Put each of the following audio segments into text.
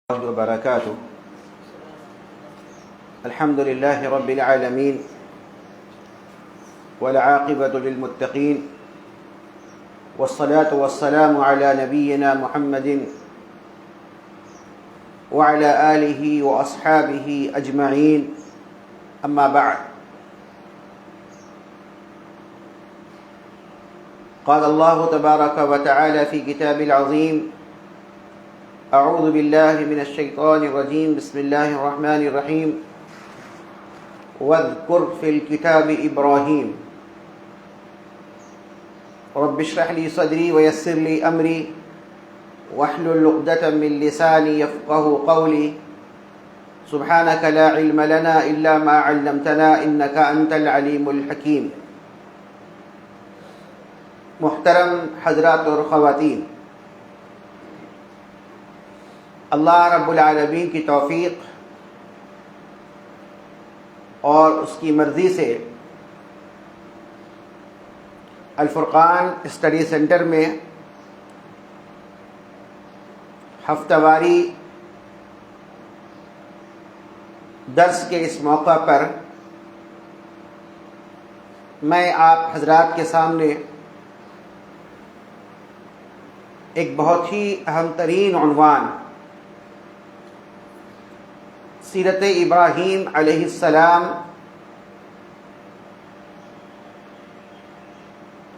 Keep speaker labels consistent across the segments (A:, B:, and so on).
A: وبركاته. الحمد لله رب العالمين والعاقبة للمتقين والصلاة والسلام على نبينا محمد وعلى آله وأصحابه أجمعين. أما بعد، قال الله تبارك وتعالى في كتاب العظيم: اعوذ باللہ من الشیطان الرجیم، بسم اللہ الرحمن الرحیم. واذکر فی الکتاب ابراہیم رب اشرح لی صدری ویسر لی امری واحلل عقدۃ من لسانی یفقهوا قولی. سبحانک لا علم لنا الا ما علمتنا انک انت العلیم الحکیم. محترم حضرات اور خواتین، اللہ رب العالمین کی توفیق اور اس کی مرضی سے الفرقان اسٹڈی سینٹر میں ہفتہ واری درس کے اس موقع پر میں آپ حضرات کے سامنے ایک بہت ہی اہم ترین عنوان سیرت ابراہیم علیہ السلام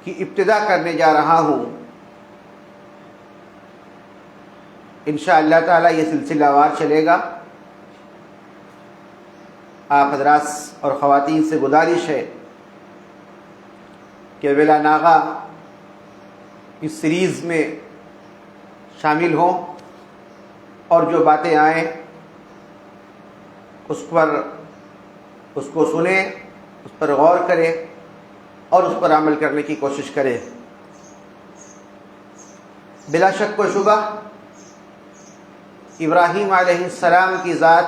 A: کی ابتدا کرنے جا رہا ہوں. انشاءاللہ تعالی یہ سلسلہ وار چلے گا. آپ حضرات اور خواتین سے گزارش ہے کہ بلا ناغہ اس سیریز میں شامل ہوں اور جو باتیں آئیں اس کو سنیں، اس پر غور کریں اور اس پر عمل کرنے کی کوشش کریں. بلا شک و شبہ ابراہیم علیہ السلام کی ذات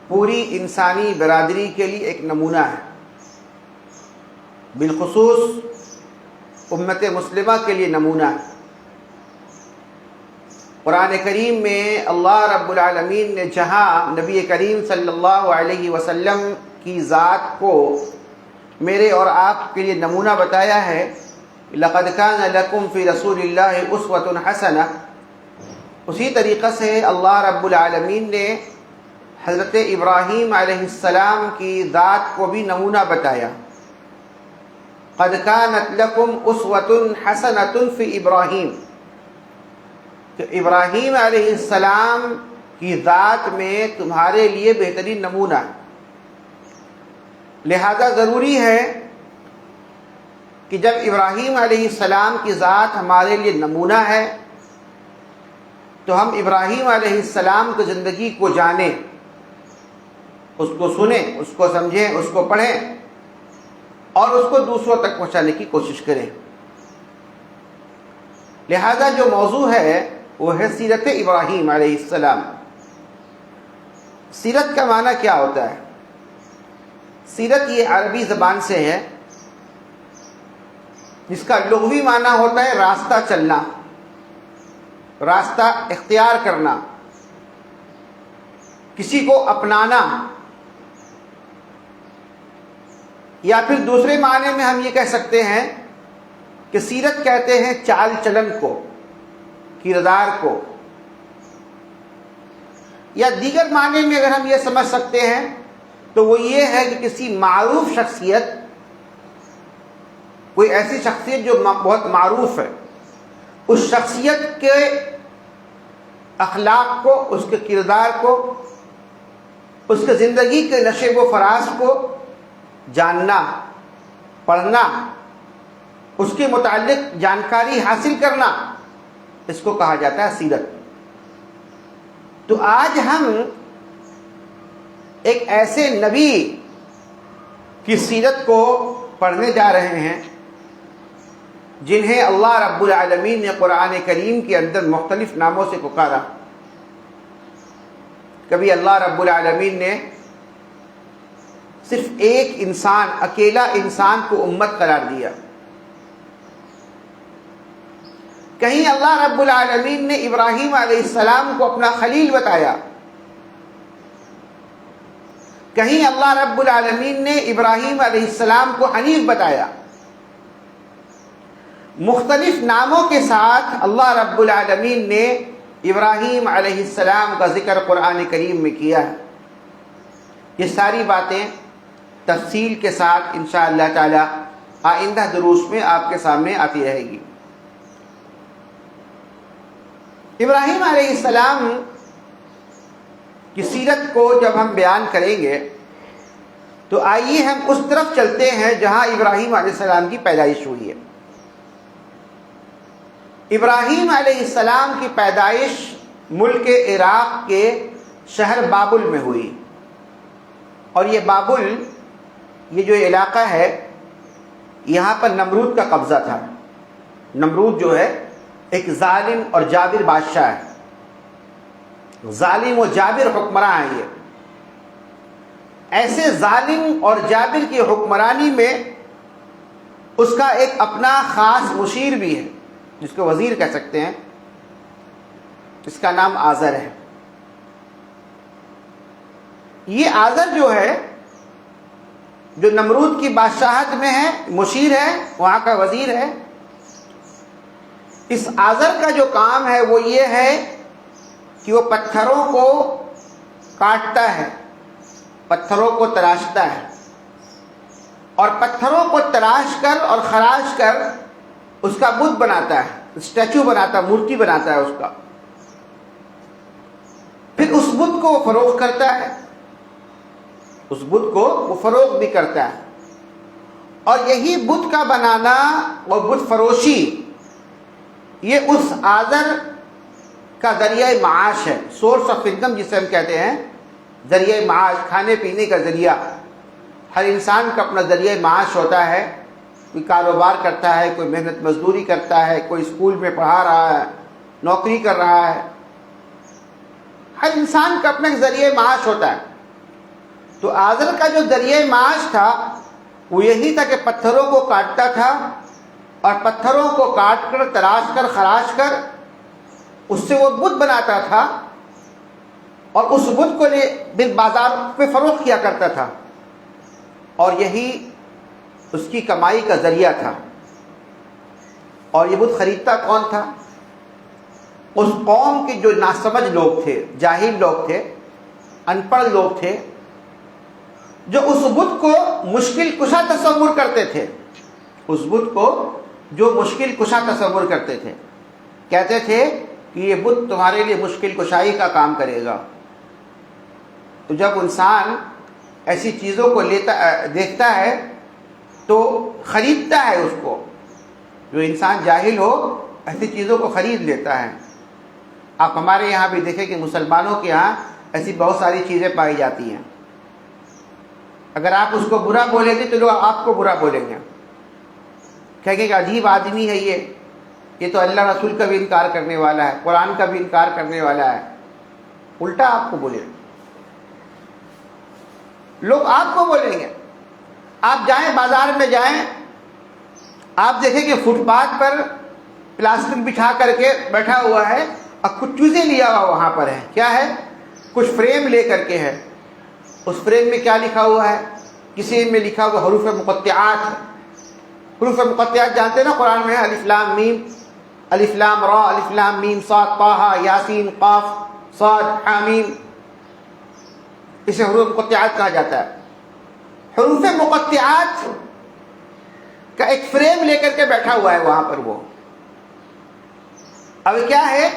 A: پوری انسانی برادری کے لیے ایک نمونہ ہے، بالخصوص امت مسلمہ کے لیے نمونہ ہے. قرآن کریم میں اللہ رب العالمین نے جہاں نبی کریم صلی اللہ علیہ وسلم کی ذات کو میرے اور آپ کے لیے نمونہ بتایا ہے، لَقَدْ كَانَ لَكُمْ فِي رَسُولِ اللَّهِ أُسْوَةٌ حَسَنَةٌ، اسی طریقے سے اللہ رب العالمین نے حضرت ابراہیم علیہ السلام کی ذات کو بھی نمونہ بتایا. قَدْ كَانَتْ لَكُمْ أُسْوَةٌ حَسَنَةٌ فِي إِبْرَاهِيمَ، کہ ابراہیم علیہ السلام کی ذات میں تمہارے لیے بہترین نمونہ. لہذا ضروری ہے کہ جب ابراہیم علیہ السلام کی ذات ہمارے لیے نمونہ ہے تو ہم ابراہیم علیہ السلام کی زندگی کو جانیں، اس کو سنیں، اس کو سمجھیں، اس کو پڑھیں اور اس کو دوسروں تک پہنچانے کی کوشش کریں. لہذا جو موضوع ہے وہ ہے سیرت ابراہیم علیہ السلام. سیرت کا معنی کیا ہوتا ہے؟ سیرت یہ عربی زبان سے ہے جس کا لغوی معنی ہوتا ہے راستہ چلنا، راستہ اختیار کرنا، کسی کو اپنانا، یا پھر دوسرے معنی میں ہم یہ کہہ سکتے ہیں کہ سیرت کہتے ہیں چال چلن کو، کردار کو، یا دیگر معنی میں اگر ہم یہ سمجھ سکتے ہیں تو وہ یہ ہے کہ کسی معروف شخصیت، کوئی ایسی شخصیت جو بہت معروف ہے، اس شخصیت کے اخلاق کو، اس کے کردار کو، اس کے زندگی کے نشیب و فراز کو جاننا، پڑھنا، اس کے متعلق جانکاری حاصل کرنا، اس کو کہا جاتا ہے سیرت. تو آج ہم ایک ایسے نبی کی سیرت کو پڑھنے جا رہے ہیں جنہیں اللہ رب العالمین نے قرآن کریم کے اندر مختلف ناموں سے پکارا. کبھی اللہ رب العالمین نے صرف ایک انسان، اکیلا انسان کو امت قرار دیا. کہیں اللہ رب العالمین نے ابراہیم علیہ السلام کو اپنا خلیل بتایا، کہیں اللہ رب العالمین نے ابراہیم علیہ السلام کو حنیف بتایا۔ مختلف ناموں کے ساتھ اللہ رب العالمین نے ابراہیم علیہ السلام کا ذکر قرآن کریم میں کیا ہے۔ یہ ساری باتیں تفصیل کے ساتھ انشاءاللہ تعالی آئندہ دروس میں آپ کے سامنے آتی رہے گی۔ ابراہیم علیہ السلام کی سیرت کو جب ہم بیان کریں گے تو آئیے ہم اس طرف چلتے ہیں جہاں ابراہیم علیہ السلام کی پیدائش ہوئی ہے۔ ابراہیم علیہ السلام کی پیدائش ملک عراق کے شہر بابل میں ہوئی، اور یہ بابل، یہ جو علاقہ ہے، یہاں پر نمرود کا قبضہ تھا۔ نمرود جو ہے ایک ظالم اور جابر بادشاہ ہے، ظالم و جابر حکمراں ہیں۔ یہ ایسے ظالم اور جابر کی حکمرانی میں اس کا ایک اپنا خاص مشیر بھی ہے، جس کو وزیر کہہ سکتے ہیں، اس کا نام آزر ہے۔ یہ آزر جو ہے، جو نمرود کی بادشاہت میں ہے، مشیر ہے، وہاں کا وزیر ہے، اس آزر کا جو کام ہے وہ یہ ہے کہ وہ پتھروں کو کاٹتا ہے، پتھروں کو تراشتا ہے، اور پتھروں کو تراش کر اور خراش کر اس کا بت بناتا ہے، اسٹیچو بناتا ہے، مورتی بناتا ہے اس کا۔ پھر اس بت کو وہ فروخت کرتا ہے، اس بت کو وہ فروخت بھی کرتا ہے، اور یہی بت کا بنانا اور بت فروشی یہ اس آزر کا ذریعہ معاش ہے، سورس آف انکم جسے ہم کہتے ہیں، ذریعہ معاش، کھانے پینے کا ذریعہ۔ ہر انسان کا اپنا ذریعہ معاش ہوتا ہے، کوئی کاروبار کرتا ہے، کوئی محنت مزدوری کرتا ہے، کوئی اسکول میں پڑھا رہا ہے، نوکری کر رہا ہے، ہر انسان کا اپنا ایک ذریعہ معاش ہوتا ہے۔ تو آزر کا جو ذریعہ معاش تھا وہ یہی تھا کہ پتھروں کو کاٹتا تھا، اور پتھروں کو کاٹ کر، تراش کر، خراش کر اس سے وہ بت بناتا تھا، اور اس بت کو لے پھر بازار میں فروخت کیا کرتا تھا، اور یہی اس کی کمائی کا ذریعہ تھا۔ اور یہ بت خریدتا کون تھا؟ اس قوم کے جو ناسمجھ لوگ تھے، جاہل لوگ تھے، ان پڑھ لوگ تھے، جو اس بت کو مشکل کشا تصور کرتے تھے، اس بت کو جو مشکل کشا تصور کرتے تھے، کہتے تھے کہ یہ بت تمہارے لیے مشکل کشائی کا کام کرے گا۔ تو جب انسان ایسی چیزوں کو دیکھتا ہے تو خریدتا ہے اس کو، جو انسان جاہل ہو ایسی چیزوں کو خرید لیتا ہے۔ آپ ہمارے یہاں بھی دیکھیں کہ مسلمانوں کے یہاں ایسی بہت ساری چیزیں پائی جاتی ہیں، اگر آپ اس کو برا بولیں گے تو لوگ آپ کو برا بولیں گے، کہیں گے کہ عجیب آدمی ہے یہ تو اللہ رسول کا بھی انکار کرنے والا ہے، قرآن کا بھی انکار کرنے والا ہے، الٹا آپ کو بولے، لوگ آپ کو بولیں گے۔ آپ جائیں بازار میں جائیں، آپ دیکھیں کہ فٹ پاتھ پر پلاسٹک بچھا کر کے بیٹھا ہوا ہے اور کچھ چیزیں لیا ہوا وہاں پر ہے، کیا ہے؟ کچھ فریم لے کر کے ہے، اس فریم میں کیا لکھا ہوا ہے؟ کسی میں لکھا ہوا حروف مقطعات۔ حروف مقطعات جانتے نا قرآن میں ہے، الف لام میم، الف لام را، الف لام میم صاد طٰ یاسین قاف صاد حامیم، اسے حروف مقطعات کہا جاتا ہے۔ حروف مقطعات کا ایک فریم لے کر کے بیٹھا ہوا ہے وہاں پر وہ۔ اب کیا ہے،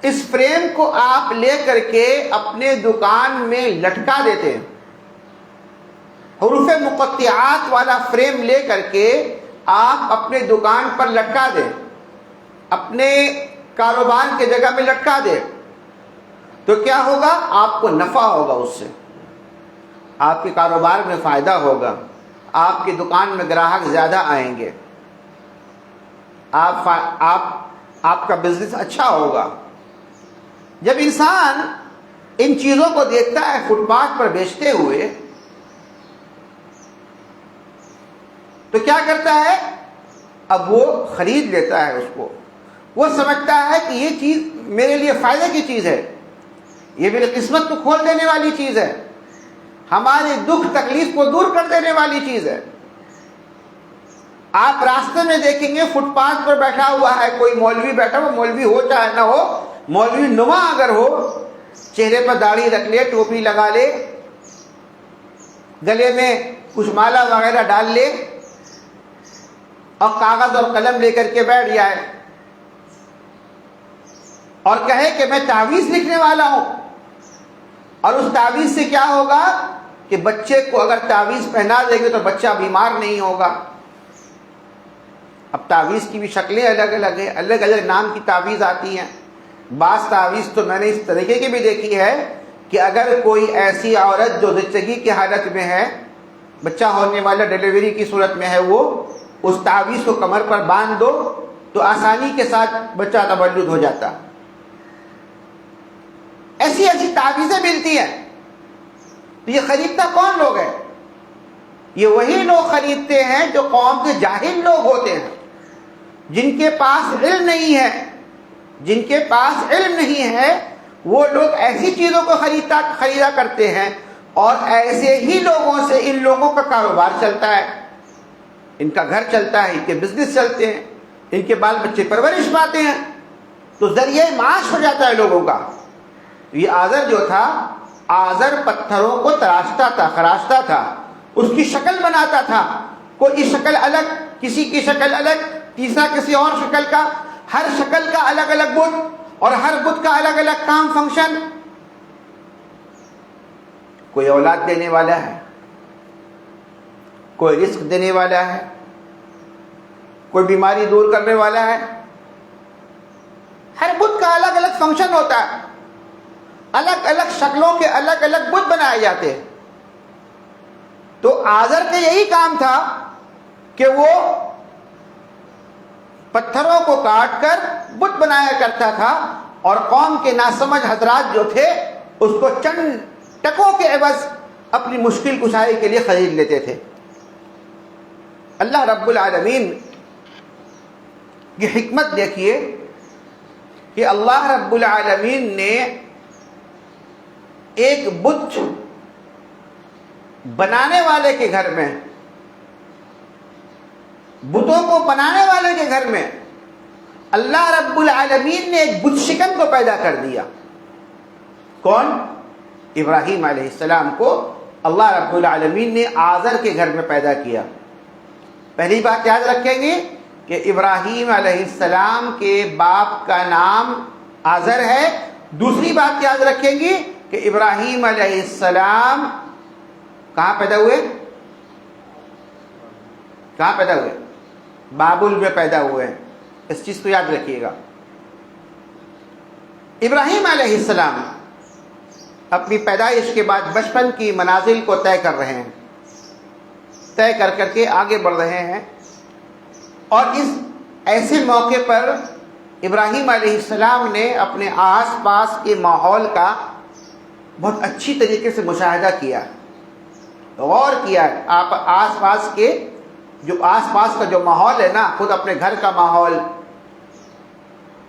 A: اس فریم کو آپ لے کر کے اپنے دکان میں لٹکا دیتے ہیں، حروف مقطعات والا فریم لے کر کے آپ اپنے دکان پر لٹکا دیں، اپنے کاروبار کی جگہ میں لٹکا دیں، تو کیا ہوگا؟ آپ کو نفع ہوگا، اس سے آپ کے کاروبار میں فائدہ ہوگا، آپ کی دکان میں گراہک زیادہ آئیں گے، آپ کا بزنس اچھا ہوگا۔ جب انسان ان چیزوں کو دیکھتا ہے فٹ پاتھ پر بیچتے ہوئے تو کیا کرتا ہے؟ اب وہ خرید لیتا ہے اس کو، وہ سمجھتا ہے کہ یہ چیز میرے لیے فائدے کی چیز ہے، یہ میری قسمت کو کھول دینے والی چیز ہے، ہمارے دکھ تکلیف کو دور کر دینے والی چیز ہے۔ آپ راستے میں دیکھیں گے فٹ پاتھ پر بیٹھا ہوا ہے کوئی مولوی بیٹھا ہوا، مولوی ہو چاہے نہ ہو، مولوی نما اگر ہو، چہرے پر داڑھی رکھ لے، ٹوپی لگا لے، گلے میں کچھ مالا وغیرہ ڈال لے اور کاغذ اور قلم لے کر کے بیٹھ جائے اور کہے کہ میں تعویذ لکھنے والا ہوں، اور اس تعویذ سے کیا ہوگا کہ بچے کو اگر تعویذ پہنا دیں گے تو بچہ بیمار نہیں ہوگا۔ اب تعویذ کی بھی شکلیں الگ الگ ہیں، الگ الگ نام کی تعویذ آتی ہیں۔ بعض تعویذ تو میں نے اس طریقے کی بھی دیکھی ہے کہ اگر کوئی ایسی عورت جو زچگی کی حالت میں ہے، بچہ ہونے والا ڈیلیوری کی صورت میں ہے، وہ اس تعویذ کو کمر پر باندھ دو تو آسانی کے ساتھ بچہ تولد ہو جاتا۔ ایسی ایسی تعویذیں ملتی ہیں۔ تو یہ خریدتا کون لوگ ہیں؟ یہ وہی لوگ خریدتے ہیں جو قوم کے جاہل لوگ ہوتے ہیں، جن کے پاس علم نہیں ہے۔ جن کے پاس علم نہیں ہے وہ لوگ ایسی چیزوں کو خریدا کرتے ہیں، اور ایسے ہی لوگوں سے ان لوگوں کا کاروبار چلتا ہے، ان کا گھر چلتا ہے، ان کے بزنس چلتے ہیں، ان کے بال بچے پرورش پاتے ہیں، تو ذریعہ معاش ہو جاتا ہے لوگوں کا۔ یہ آزر جو تھا، آزر پتھروں کو تراشتا تھا، خراشتا تھا، اس کی شکل بناتا تھا، کوئی شکل الگ، کسی کی شکل الگ، تیسرا کسی اور شکل کا، ہر شکل کا الگ الگ بت، اور ہر بت کا الگ الگ کام فنکشن۔ کوئی اولاد دینے والا ہے، کوئی رزق دینے والا ہے، کوئی بیماری دور کرنے والا ہے، ہر بت کا الگ الگ فنکشن ہوتا ہے، الگ الگ شکلوں کے الگ الگ بت بنائے جاتے ہیں۔ تو آزر کا یہی کام تھا کہ وہ پتھروں کو کاٹ کر بت بنایا کرتا تھا، اور قوم کے ناسمجھ حضرات جو تھے اس کو چند ٹکوں کے عوض اپنی مشکل کشائی کے لیے خرید لیتے تھے۔ اللہ رب العالمین کی حکمت دیکھیے کہ اللہ رب العالمین نے ایک بت بنانے والے کے گھر میں، بتوں کو بنانے والے کے گھر میں اللہ رب العالمین نے ایک بت شکن کو پیدا کر دیا۔ کون؟ ابراہیم علیہ السلام کو اللہ رب العالمین نے آزر کے گھر میں پیدا کیا۔ پہلی بات یاد رکھیں گے کہ ابراہیم علیہ السلام کے باپ کا نام آزر ہے۔ دوسری بات یاد رکھیں گے کہ ابراہیم علیہ السلام کہاں پیدا ہوئے؟ کہاں پیدا ہوئے؟ بابل میں پیدا ہوئے ہیں۔ اس چیز کو یاد رکھیے گا۔ ابراہیم علیہ السلام اپنی پیدائش کے بعد بچپن کی منازل کو طے کر رہے ہیں، طے کر کر کے آگے بڑھ رہے ہیں، اور اس ایسے موقع پر ابراہیم علیہ السلام نے اپنے آس پاس کے ماحول کا بہت اچھی طریقے سے مشاہدہ کیا، غور کیا۔ آپ آس پاس کا جو ماحول ہے نا، خود اپنے گھر کا ماحول،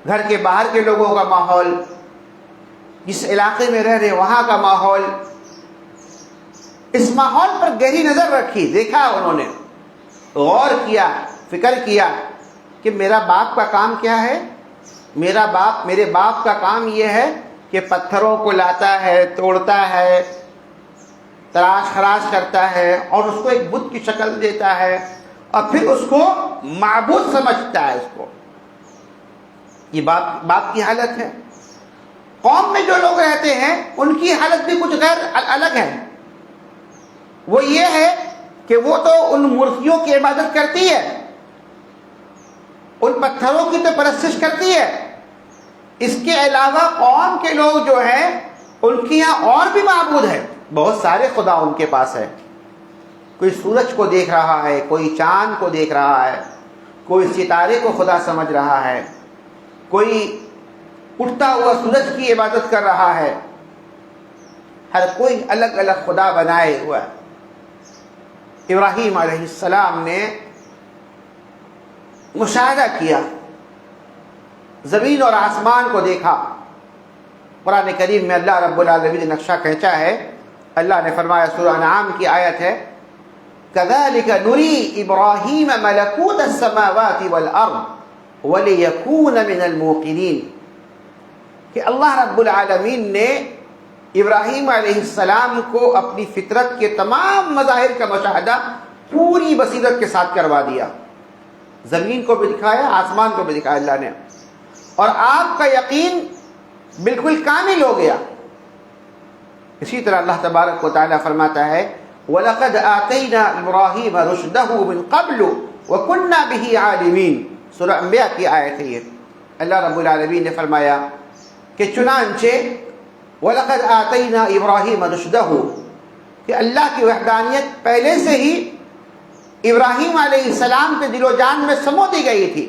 A: گھر کے باہر کے لوگوں کا ماحول، جس علاقے میں رہ رہے وہاں کا ماحول، اس ماحول پر گہری نظر رکھی، دیکھا انہوں نے، غور کیا، فکر کیا کہ میرا باپ کا کام کیا ہے۔ میرے باپ کا کام یہ ہے کہ پتھروں کو لاتا ہے، توڑتا ہے، تراش خراش کرتا ہے، اور اس کو ایک بت کی شکل دیتا ہے، اور پھر اس کو معبود سمجھتا ہے۔ اس کو یہ باپ کی حالت ہے۔ قوم میں جو لوگ رہتے ہیں ان کی حالت بھی کچھ غیر الگ ہے۔ وہ یہ ہے کہ وہ تو ان مورتیوں کی عبادت کرتی ہے، ان پتھروں کی تو پرستش کرتی ہے۔ اس کے علاوہ قوم کے لوگ جو ہیں ان کے یہاں اور بھی معبود ہیں، بہت سارے خدا ان کے پاس ہے۔ کوئی سورج کو دیکھ رہا ہے، کوئی چاند کو دیکھ رہا ہے، کوئی ستارے کو خدا سمجھ رہا ہے، کوئی اٹھتا ہوا سورج کی عبادت کر رہا ہے۔ ہر کوئی الگ الگ خدا بنائے ہوا ہے۔ ابراہیم علیہ السلام نے مشاہدہ کیا، زمین اور آسمان کو دیکھا۔ قرآن کریم میں اللہ رب العالمین نے نقشہ کھینچا ہے۔ اللہ نے فرمایا، سورہ انعام کی آیت ہے، كَذَلِكَ نُرِي إِبْرَاهِيمَ مَلَكُوتَ السَّمَاوَاتِ وَالْأَرْضِ وَلِيَكُونَ مِنَ الْمُوقِنِينَ، کہ اللہ رب العالمین نے ابراہیم علیہ السلام کو اپنی فطرت کے تمام مظاہر کا مشاہدہ پوری بصیرت کے ساتھ کروا دیا۔ زمین کو بھی دکھایا، آسمان کو بھی دکھایا اللہ نے، اور آپ کا یقین بالکل کامل ہو گیا۔ اسی طرح اللہ تبارک و تعالیٰ فرماتا ہے، وَلَقَدْ آتَيْنَا إِبْرَاهِيمَ رُشْدَهُ مِنْ قَبْلُ وَكُنَّا بِهِ عَالِمِينَ، سورہ انبیاء کی آیت ہے یہ۔ اللہ رب العالمین نے فرمایا کہ چنانچہ وَلَقَدْ آتَيْنَا إِبْرَاهِيمَ رُشْدَهُ، کہ اللہ کی وحدانیت پہلے سے ہی ابراہیم علیہ السلام کے دل و جان میں سمو دی گئی تھی۔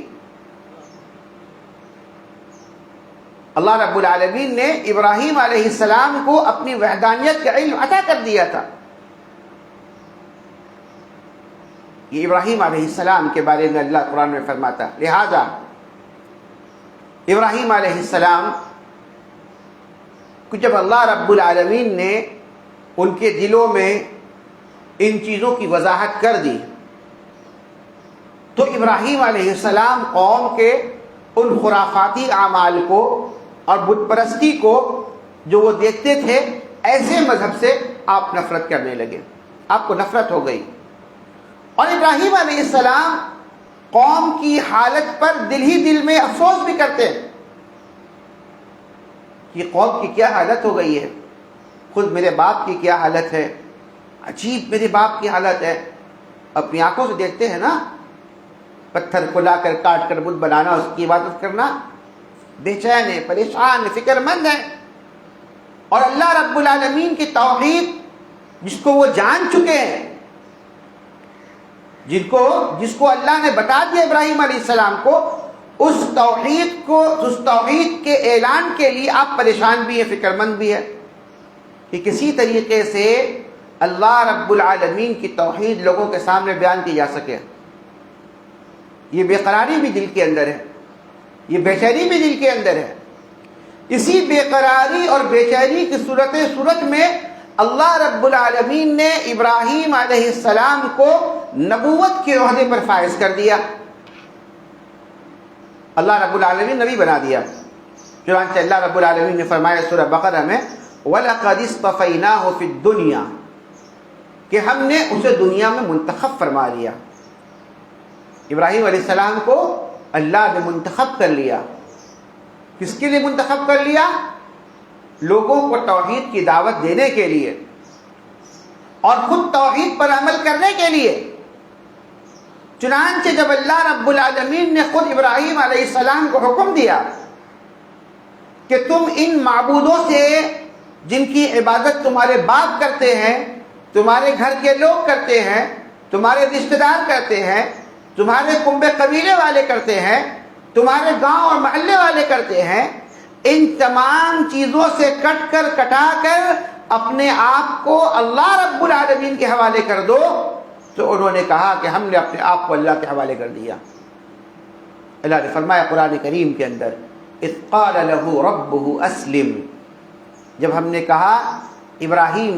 A: اللہ رب العالمین نے ابراہیم علیہ السلام کو اپنی وحدانیت کا علم عطا کر دیا تھا۔ یہ ابراہیم علیہ السلام کے بارے میں اللہ قرآن میں فرماتا، لہذا ابراہیم علیہ السلام کو جب اللہ رب العالمین نے ان کے دلوں میں ان چیزوں کی وضاحت کر دی، تو ابراہیم علیہ السلام قوم کے ان خرافاتی اعمال کو اور بت پرستی کو جو وہ دیکھتے تھے، ایسے مذہب سے آپ نفرت کرنے لگے، آپ کو نفرت ہو گئی۔ اور ابراہیم علیہ السلام قوم کی حالت پر دل ہی دل میں افسوس بھی کرتے ہیں کہ قوم کی کیا حالت ہو گئی ہے، خود میرے باپ کی کیا حالت ہے، عجیب میرے باپ کی حالت ہے۔ اپنی آنکھوں سے دیکھتے ہیں نا، پتھر کو لا کر کاٹ کر بت بنانا، اس کی عبادت کرنا، بے چین ہے، پریشان ہے، فکر مند ہے۔ اور اللہ رب العالمین کی توحید جس کو وہ جان چکے ہیں، جس کو اللہ نے بتا دیا ابراہیم علیہ السلام کو، اس توحید کے اعلان کے لیے آپ پریشان بھی ہیں، فکر مند بھی ہیں کہ کسی طریقے سے اللہ رب العالمین کی توحید لوگوں کے سامنے بیان کی جا سکے۔ یہ بے قراری بھی دل کے اندر ہے، یہ بے چینی بھی دل کے اندر ہے۔ اسی بے قراری اور بے چینی کی صورت میں اللہ رب العالمین نے ابراہیم علیہ السلام کو نبوت کے عہدے پر فائز کر دیا، اللہ رب العالمین نبی بنا دیا۔ چنانچہ اللہ رب العالمین نے فرمایا سورہ بقرہ میں، وَلَقَدِ اصْطَفَيْنَاهُ فِي الدُّنْيَا، کہ ہم نے اسے دنیا میں منتخب فرما لیا۔ ابراہیم علیہ السلام کو اللہ نے منتخب کر لیا۔ کس کے لیے منتخب کر لیا؟ لوگوں کو توحید کی دعوت دینے کے لیے اور خود توحید پر عمل کرنے کے لیے۔ چنانچہ جب اللہ رب العالمین نے خود ابراہیم علیہ السلام کو حکم دیا کہ تم ان معبودوں سے جن کی عبادت تمہارے باپ کرتے ہیں، تمہارے گھر کے لوگ کرتے ہیں، تمہارے رشتہ دار کرتے ہیں، تمہارے کنبے قبیلے والے کرتے ہیں، تمہارے گاؤں اور محلے والے کرتے ہیں، ان تمام چیزوں سے کٹا کر اپنے آپ کو اللہ رب العالمین کے حوالے کر دو۔ تو انہوں نے کہا کہ ہم نے اپنے آپ کو اللہ کے حوالے کر دیا۔ اللہ نے فرمایا قرآن کریم کے اندر، اذ قال له ربه اسلم، جب ہم نے کہا ابراہیم